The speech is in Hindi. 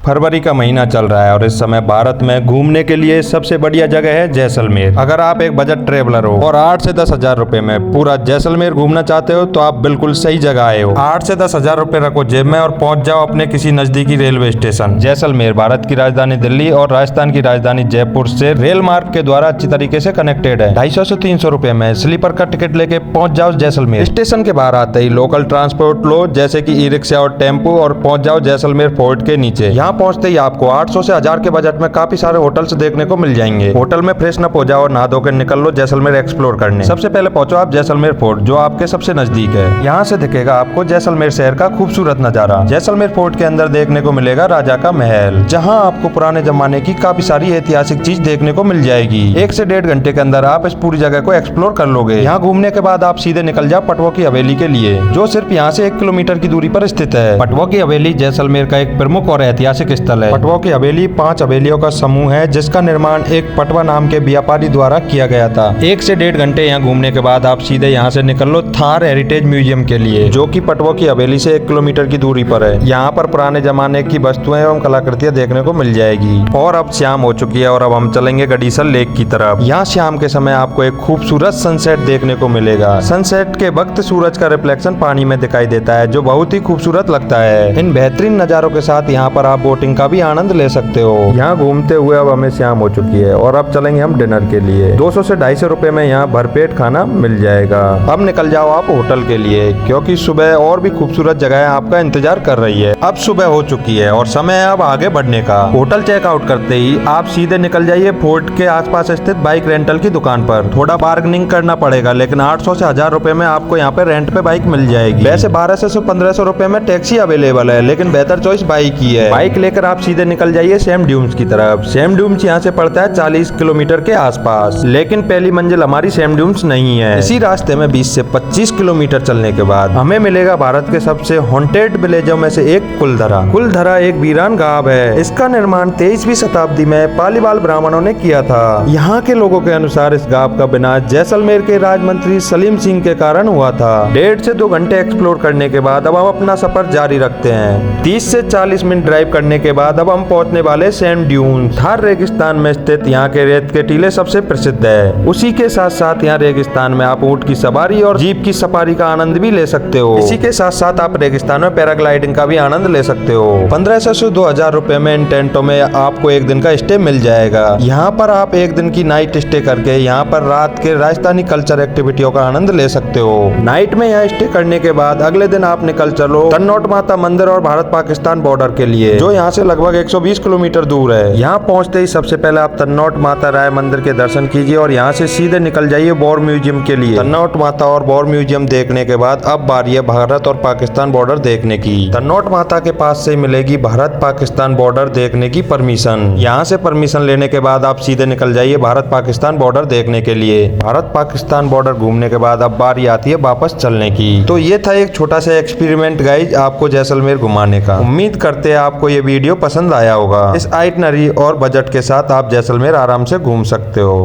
फरवरी का महीना चल रहा है और इस समय भारत में घूमने के लिए सबसे बढ़िया जगह है जैसलमेर। अगर आप एक बजट ट्रेवलर हो और 8 से 10 हजार रुपए में पूरा जैसलमेर घूमना चाहते हो तो आप बिल्कुल सही जगह आए हो। 8 से 10 हजार रुपए रखो जेब में और पहुंच जाओ अपने किसी नजदीकी रेलवे स्टेशन। जैसलमेर भारत की राजधानी दिल्ली और राजस्थान की राजधानी जयपुर से रेल मार्ग के द्वारा अच्छी तरीके से कनेक्टेड है। 250 से 300 रुपए में स्लीपर का टिकट लेके पहुंच जाओ जैसलमेर। स्टेशन के बाहर आते ही लोकल ट्रांसपोर्ट लो जैसे कि ई रिक्शा और टेम्पो और पहुंच जाओ जैसलमेर फोर्ट के नीचे। यहाँ पहुंचते ही आपको 800 से 1000 के बजट में काफी सारे होटल्स देखने को मिल जाएंगे। होटल में फ्रेशन अप हो जाओ और नहा धोकर निकल लो जैसलमेर एक्सप्लोर करने। सबसे पहले पहुंचो आप जैसलमेर फोर्ट जो आपके सबसे नजदीक है। यहाँ से दिखेगा आपको जैसलमेर शहर का खूबसूरत नजारा। जैसलमेर फोर्ट के अंदर देखने को मिलेगा राजा का महल, जहाँ आपको पुराने जमाने की काफी सारी ऐतिहासिक चीज देखने को मिल जाएगी। 1 से 1.5 घंटे के अंदर आप इस पूरी जगह को एक्सप्लोर कर लोगे। यहाँ घूमने के बाद आप सीधे निकल जाओ पटवा की हवेली के लिए जो सिर्फ यहाँ से 1 किलोमीटर की दूरी पर स्थित है। पटवा की हवेली जैसलमेर का एक प्रमुख और ऐतिहासिक स्थल है। पटवा की हवेली 5 हवेलियों का समूह है जिसका निर्माण एक पटवा नाम के व्यापारी द्वारा किया गया था। 1 से 1.5 घंटे यहाँ घूमने के बाद आप सीधे यहाँ से निकल लो थार हेरिटेज म्यूजियम के लिए जो कि पटवा की हवेली से 1 किलोमीटर की दूरी पर है। यहाँ पर पुराने जमाने की वस्तुएं एवं कलाकृतियां देखने को मिल जाएगी। और अब शाम हो चुकी है और अब हम चलेंगे गडीसर लेक की तरफ। यहाँ शाम के समय आपको एक खूबसूरत सनसेट देखने को मिलेगा। सनसेट के वक्त सूरज का रिफ्लेक्शन पानी में दिखाई देता है जो बहुत ही खूबसूरत लगता है। इन बेहतरीन नजारों के साथ यहाँ पर आप बोटिंग का भी आनंद ले सकते हो। यहाँ घूमते हुए अब हमें शाम हो चुकी है और अब चलेंगे हम डिनर के लिए। 200 से 250 रुपए में यहाँ भरपेट खाना मिल जाएगा। अब निकल जाओ आप होटल के लिए क्योंकि सुबह और भी खूबसूरत जगह आपका इंतजार कर रही है। अब सुबह हो चुकी है और समय है अब आगे बढ़ने का। होटल चेकआउट करते ही आप सीधे निकल जाइए फोर्ट के आसपास स्थित बाइक रेंटल की दुकान पर। थोड़ा बार्गेनिंग करना पड़ेगा लेकिन 800 से 1000 रुपए में आपको यहाँ पे रेंट पे बाइक मिल जाएगी। वैसे 1200 से 1500 रुपए में टैक्सी अवेलेबल है लेकिन बेहतर चॉइस बाइक ही है। बाइक लेकर आप सीधे निकल जाइए सैम ड्यून्स की तरफ। सैम ड्यून्स यहाँ से पड़ता है 40 किलोमीटर के आसपास लेकिन पहली मंजिल हमारी सैम ड्यून्स नहीं है। इसी रास्ते में 20 से 25 किलोमीटर चलने के बाद हमें मिलेगा भारत के सबसे हॉन्टेड विलेजों में से एक कुलधरा। कुलधरा एक वीरान गांव है। इसका निर्माण 23वीं शताब्दी में पालीवाल ब्राह्मणों ने किया था। यहाँ के लोगों के अनुसार इस गांव का विनाश जैसलमेर के राजमंत्री सलीम सिंह के कारण हुआ था। 1.5 से 2 घंटे एक्सप्लोर करने के बाद अब हम अपना सफर जारी रखते हैं। 30 से 40 मिनट ड्राइव करने के बाद अब हम पहुंचने वाले सैम ड्यून्स। थार रेगिस्तान में स्थित यहाँ के रेत के टीले सबसे प्रसिद्ध है। उसी के साथ साथ यहाँ रेगिस्तान में आप ऊंट की सवारी और जीप की सफारी का आनंद भी ले सकते हो। इसी के साथ साथ आप रेगिस्तान में पैराग्लाइडिंग का भी आनंद ले सकते हो। 1500 से 2000 रुपए में इन टेंटों में आपको 1 दिन का स्टे मिल जाएगा। यहाँ पर आप 1 दिन की नाइट स्टे करके यहाँ पर रात के राजस्थानी कल्चर एक्टिविटियों का आनंद ले सकते हो। नाइट में यहाँ स्टे करने के बाद अगले दिन आप निकल चलो तन्नोट माता मंदिर और भारत पाकिस्तान बॉर्डर के लिए जो यहाँ से लगभग 120 किलोमीटर दूर है। यहाँ पहुँचते ही सबसे पहले आप तन्नोट माता राय मंदिर के दर्शन कीजिए और यहाँ से सीधे निकल जाइए वॉर म्यूजियम के लिए। तन्नोट माता और वॉर म्यूजियम देखने के बाद अब बारी है भारत और पाकिस्तान बॉर्डर देखने की। तन्नोट माता के पास से मिलेगी भारत पाकिस्तान बॉर्डर देखने की परमिशन। यहाँ से परमिशन लेने के बाद आप सीधे निकल जाइए भारत पाकिस्तान बॉर्डर देखने के लिए। भारत पाकिस्तान बॉर्डर घूमने के बाद अब बारी आती है वापस चलने की। तो ये था एक छोटा सा एक्सपेरिमेंट गाइज आपको जैसलमेर घुमाने का। उम्मीद करते हैं आपको ये वीडियो पसंद आया होगा। इस आइटनरी और बजट के साथ आप जैसलमेर आराम से घूम सकते हो।